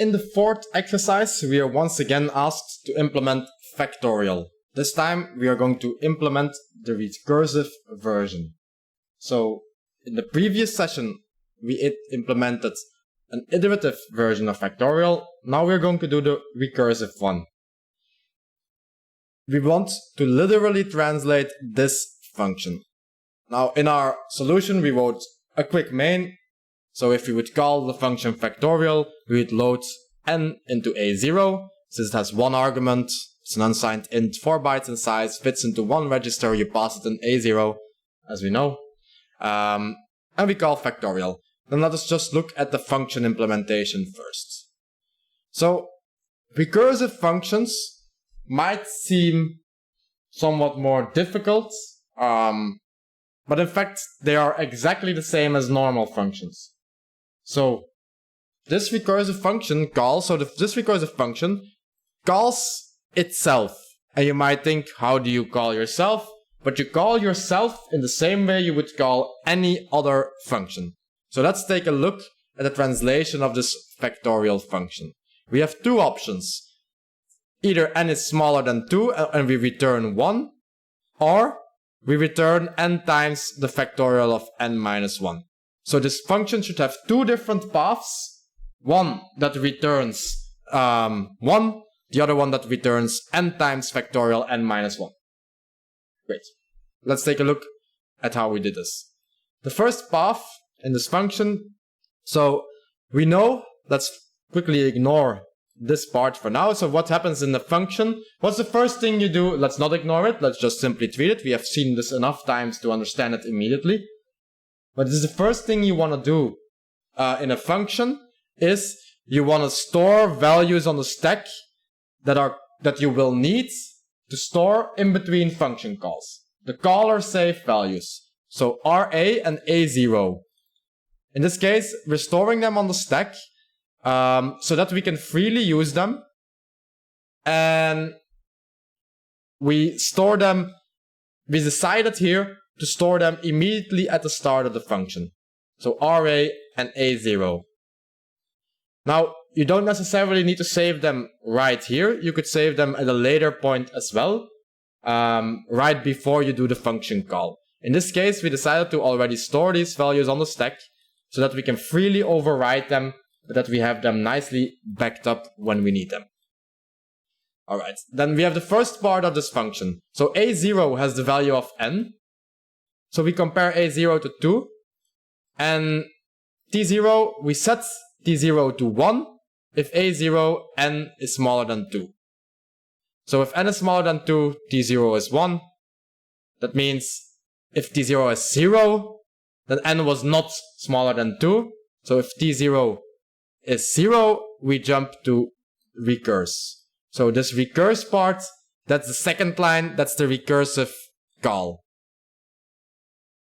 In the fourth exercise, we are once again asked to implement factorial. This time, we are going to implement the recursive version. So, in the previous session, we implemented an iterative version of factorial. Now we're going to do the recursive one. We want to literally translate this function. Now, in our solution, we wrote a quick main. So if we would call the function factorial, we would load n into a0. Since it has one argument, it's an unsigned int, 4 bytes in size, fits into one register, you pass it in a0, as we know. And we call factorial. Then let us just look at the function implementation first. So, recursive functions might seem somewhat more difficult, but in fact, they are exactly the same as normal functions. So, this recursive function calls itself. And you might think, how do you call yourself? But you call yourself in the same way you would call any other function. So let's take a look at the translation of this factorial function. We have two options. Either n is smaller than 2 and we return 1, or we return n times the factorial of n minus 1. So this function should have two different paths. One that returns 1, the other one that returns n times factorial n minus 1. Great. Let's take a look at how we did this. The first path in this function, so we know, let's quickly ignore this part for now. So what happens in the function? What's the first thing you do? Let's not ignore it. Let's just simply treat it. We have seen this enough times to understand it immediately. But this is the first thing you want to do in a function is you want to store values on the stack that you will need to store in between function calls. The caller safe values. So RA and A0. In this case, we're storing them on the stack so that we can freely use them. And we store them, we decided here to store them immediately at the start of the function. So RA and A0. Now, you don't necessarily need to save them right here. You could save them at a later point as well, right before you do the function call. In this case, we decided to already store these values on the stack so that we can freely overwrite them, but that we have them nicely backed up when we need them. Alright, then we have the first part of this function. So A0 has the value of n. So we compare A0 to 2. And T0, we set T0 to 1 if A0 n is smaller than 2. So if n is smaller than 2, T0 is 1. That means if T0 is 0, then n was not smaller than 2. So if T0 is 0, we jump to recurse. So this recurse part, that's the second line, that's the recursive call.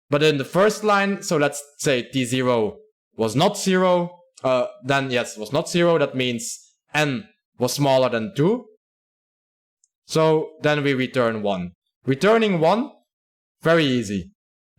But in the first line, so let's say T0 was not 0, then yes, was not 0, that means n was smaller than 2. So then we return 1. Returning 1, very easy.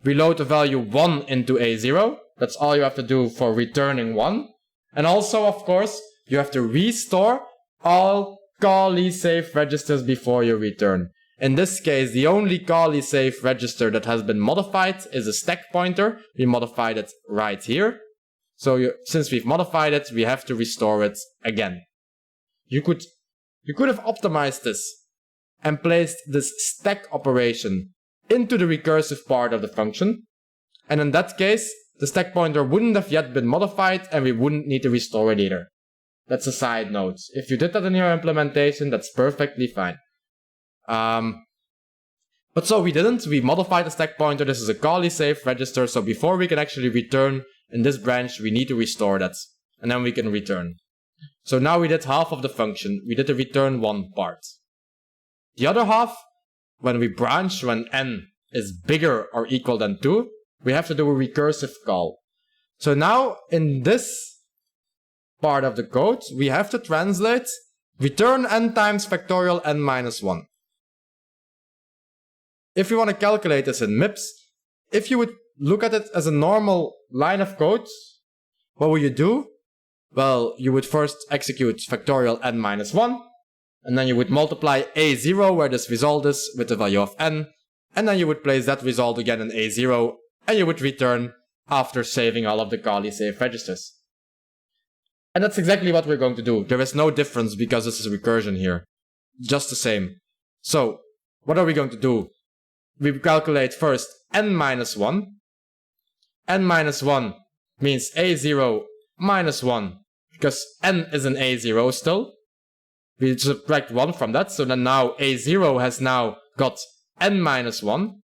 We load the value 1 into A0. That's all you have to do for returning 1. And also, of course, you have to restore all call safe registers before you return. In this case, the only call safe register that has been modified is a stack pointer. We modified it right here. So since we've modified it, we have to restore it again. You could have optimized this and placed this stack operation into the recursive part of the function. And in that case, the stack pointer wouldn't have yet been modified and we wouldn't need to restore it either. That's a side note. If you did that in your implementation, that's perfectly fine. But so we didn't. We modified the stack pointer. This is a call safe register. So before we can actually return in this branch, we need to restore that. And then we can return. So now we did half of the function. We did the return 1 part. The other half, when we branch, when n is bigger or equal than 2, we have to do a recursive call. So now in this part of the code, we have to translate return n times factorial n minus 1. If you want to calculate this in MIPS, if you would look at it as a normal line of code, what will you do? Well, you would first execute factorial n minus 1, and then you would multiply a0, where this result is, with the value of n, and then you would place that result again in a0, and you would return after saving all of the Kali save registers. And that's exactly what we're going to do. There is no difference because this is recursion here. Just the same. So, what are we going to do? We calculate first n minus 1. N minus 1 means a0 minus 1, because n is an a0 still. We subtract 1 from that, so then now a0 has now got n minus 1.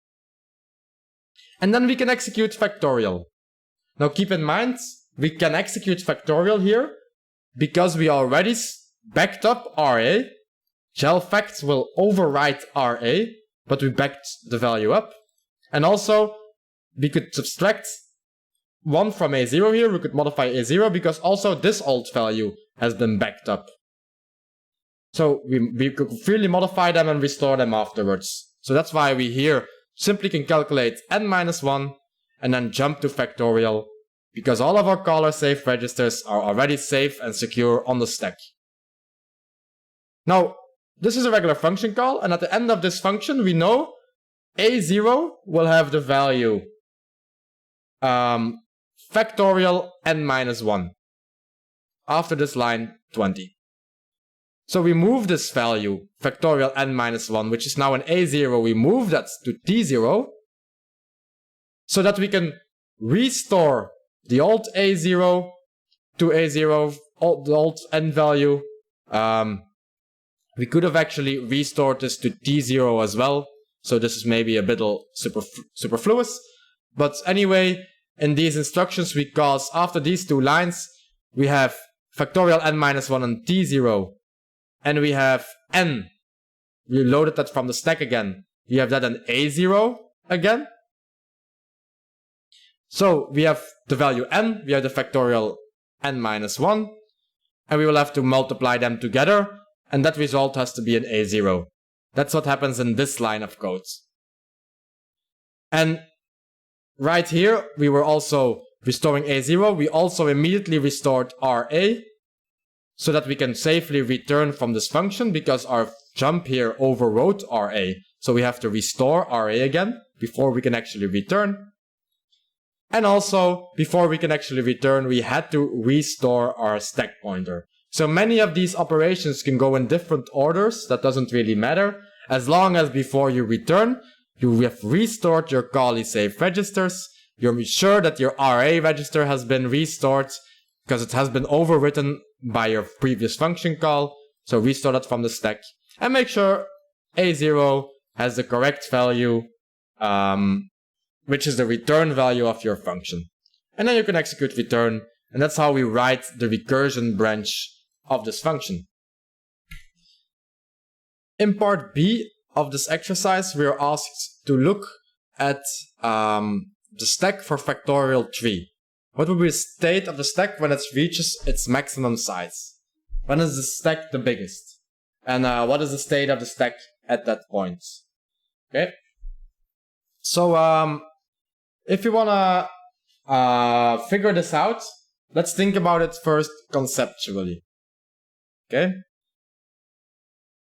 And then we can execute factorial. Now keep in mind, we can execute factorial here because we already backed up RA. Shell facts will overwrite RA, but we backed the value up. And also, we could subtract 1 from A0 here, we could modify A0 because also this old value has been backed up. So we could freely modify them and restore them afterwards. So that's why we here simply can calculate n minus 1 and then jump to factorial, because all of our caller safe registers are already safe and secure on the stack. Now, this is a regular function call, and at the end of this function we know A0 will have the value factorial n minus 1 after this line 20. So we move this value, factorial n minus 1, which is now an A0, we move that to T0, so that we can restore the old A0 to A0, the old n value. We could have actually restored this to T0 as well, so this is maybe a bit superfluous. But anyway, in these instructions, because after these two lines, we have factorial n minus 1 and T0, and we have n. We loaded that from the stack again. We have that in A0 again. So we have the value n, we have the factorial n minus 1, and we will have to multiply them together, and that result has to be an A0. That's what happens in this line of code. And right here, we were also restoring A0. We also immediately restored RA, so that we can safely return from this function, because our jump here overwrote RA. So we have to restore RA again before we can actually return. And also, before we can actually return, we had to restore our stack pointer. So many of these operations can go in different orders. That doesn't really matter. As long as before you return, you have restored your Kali safe registers. You're sure that your RA register has been restored because it has been overwritten by your previous function call. So restore that from the stack. And make sure A0 has the correct value, which is the return value of your function. And then you can execute return. And that's how we write the recursion branch of this function. In part B of this exercise, we are asked to look at the stack for factorial 3. What will be the state of the stack when it reaches its maximum size? When is the stack the biggest? And what is the state of the stack at that point? Okay. So if you want to figure this out, let's think about it first conceptually. Okay.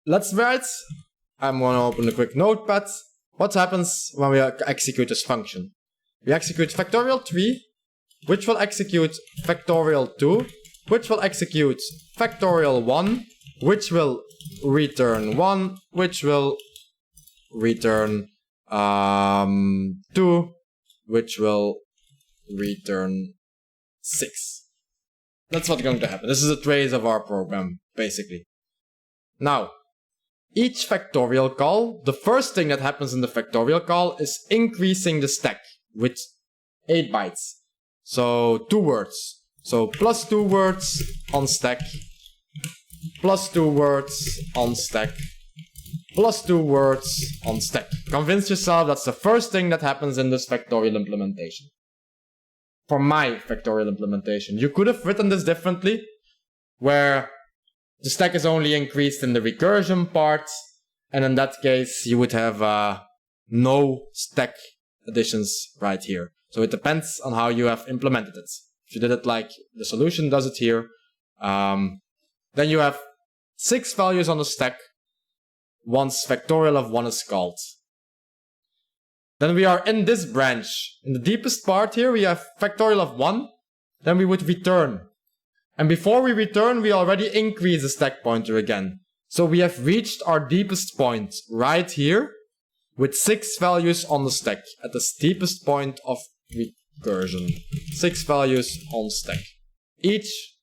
Let's write. I'm going to open a quick notepad. What happens when we execute this function? We execute factorial 3, which will execute factorial 2, which will execute factorial 1, which will return 1, which will return 2, which will return 6. That's what's going to happen. This is a trace of our program, basically. Now, each factorial call, the first thing that happens in the factorial call is increasing the stack with 8 bytes. So 2 words. So plus 2 words on stack, plus 2 words on stack, plus 2 words on stack. Convince yourself that's the first thing that happens in this factorial implementation. For my factorial implementation. You could have written this differently, where the stack is only increased in the recursion part, and in that case you would have no stack additions right here. So it depends on how you have implemented it. If you did it like the solution does it here, Then you have 6 values on the stack once factorial of 1 is called. Then we are in this branch. In the deepest part here, we have factorial of 1. Then we would return. And before we return, we already increase the stack pointer again. So we have reached our deepest point right here with 6 values on the stack at the steepest point of recursion. 6 values on stack. Each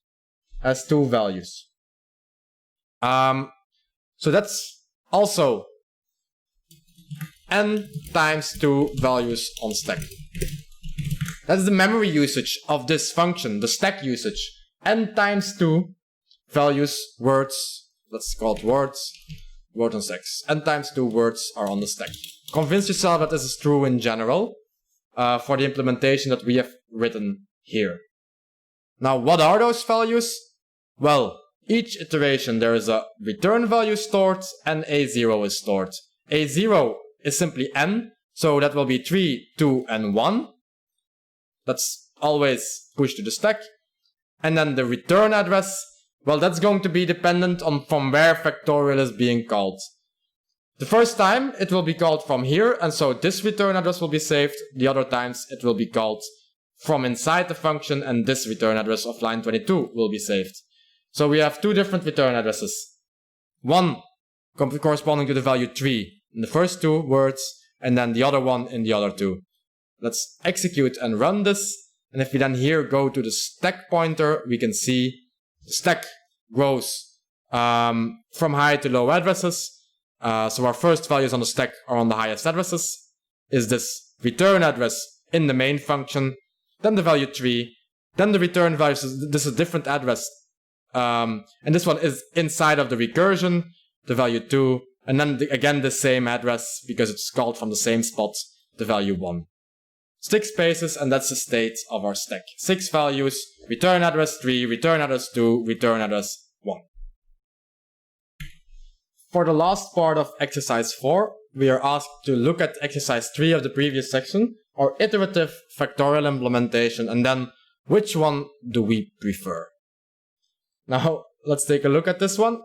has 2 values. So that's also n times 2 values on stack. That's the memory usage of this function, the stack usage. N times 2 values, words, let's call it words, word on stacks. N times 2 words are on the stack. Convince yourself that this is true in general for the implementation that we have written here. Now, what are those values? Well, each iteration there is a return value stored and A0 is stored. A0 is simply n, so that will be 3, 2, and 1. That's always pushed to the stack. And then the return address, well, that's going to be dependent on from where factorial is being called. The first time it will be called from here, and so this return address will be saved. The other times it will be called from inside the function, and this return address of line 22 will be saved. So we have 2 different return addresses. One corresponding to the value 3 in the first 2 words, and then the other one in the other 2. Let's execute and run this. And if we then here go to the stack pointer, we can see the stack grows from high to low addresses. So our first values on the stack are on the highest addresses. Is this return address in the main function, then the value 3, then the return values, this is a different address. And this one is inside of the recursion, the value 2, and then again the same address because it's called from the same spot, the value 1. 6 spaces, and that's the state of our stack. 6 values, return address 3, return address 2, return address 1. For the last part of exercise 4, we are asked to look at exercise 3 of the previous section, or iterative factorial implementation, and then which one do we prefer? Now, let's take a look at this one.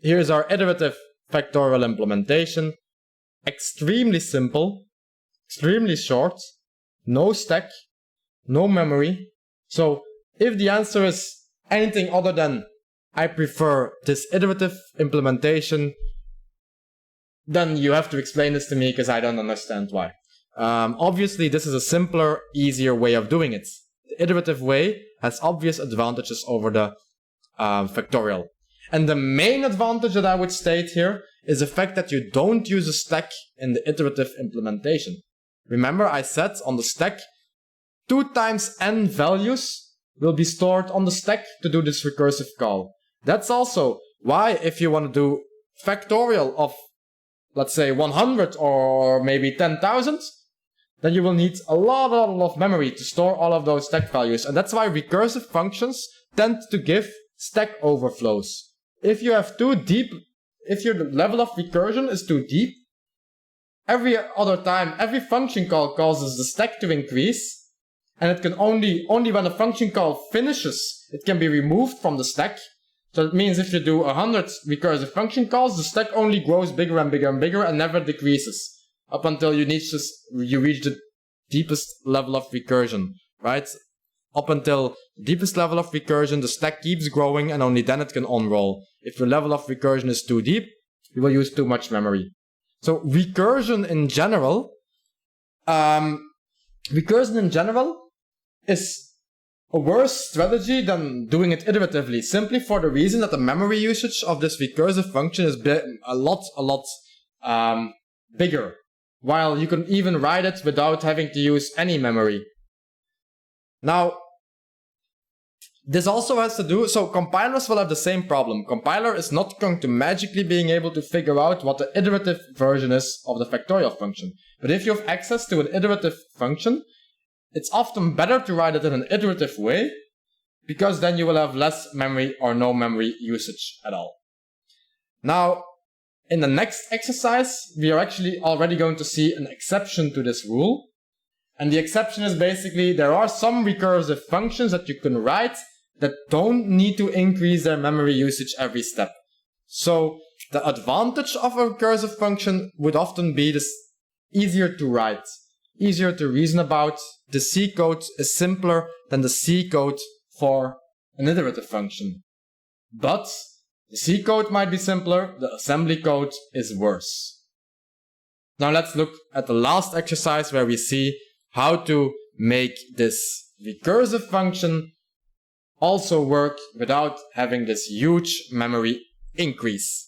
Here's our iterative factorial implementation. Extremely simple, extremely short. No stack, no memory. So if the answer is anything other than I prefer this iterative implementation, then you have to explain this to me because I don't understand why. Obviously, this is a simpler, easier way of doing it. The iterative way has obvious advantages over the factorial. And the main advantage that I would state here is the fact that you don't use a stack in the iterative implementation. Remember, I said on the stack, 2 times n values will be stored on the stack to do this recursive call. That's also why if you want to do factorial of, let's say, 100 or maybe 10,000, then you will need a lot of memory to store all of those stack values. And that's why recursive functions tend to give stack overflows. If you have too deep, if your level of recursion is too deep, every other time, every function call causes the stack to increase, and it can only when a function call finishes, it can be removed from the stack. So that means if you do 100 recursive function calls, the stack only grows bigger and bigger and bigger and never decreases up until you reach the deepest level of recursion, right? Up until the deepest level of recursion, the stack keeps growing and only then it can unroll. If your level of recursion is too deep, you will use too much memory. So recursion in general is a worse strategy than doing it iteratively, simply for the reason that the memory usage of this recursive function is a lot bigger, while you can even write it without having to use any memory. Now, this also has to do, so compilers will have the same problem. Compiler is not going to magically being able to figure out what the iterative version is of the factorial function. But if you have access to an iterative function, it's often better to write it in an iterative way, because then you will have less memory or no memory usage at all. Now, in the next exercise, we are actually already going to see an exception to this rule. And the exception is basically there are some recursive functions that you can write that don't need to increase their memory usage every step. So the advantage of a recursive function would often be this easier to write, easier to reason about. The C code is simpler than the C code for an iterative function. But the C code might be simpler, the assembly code is worse. Now let's look at the last exercise where we see how to make this recursive function also work without having this huge memory increase.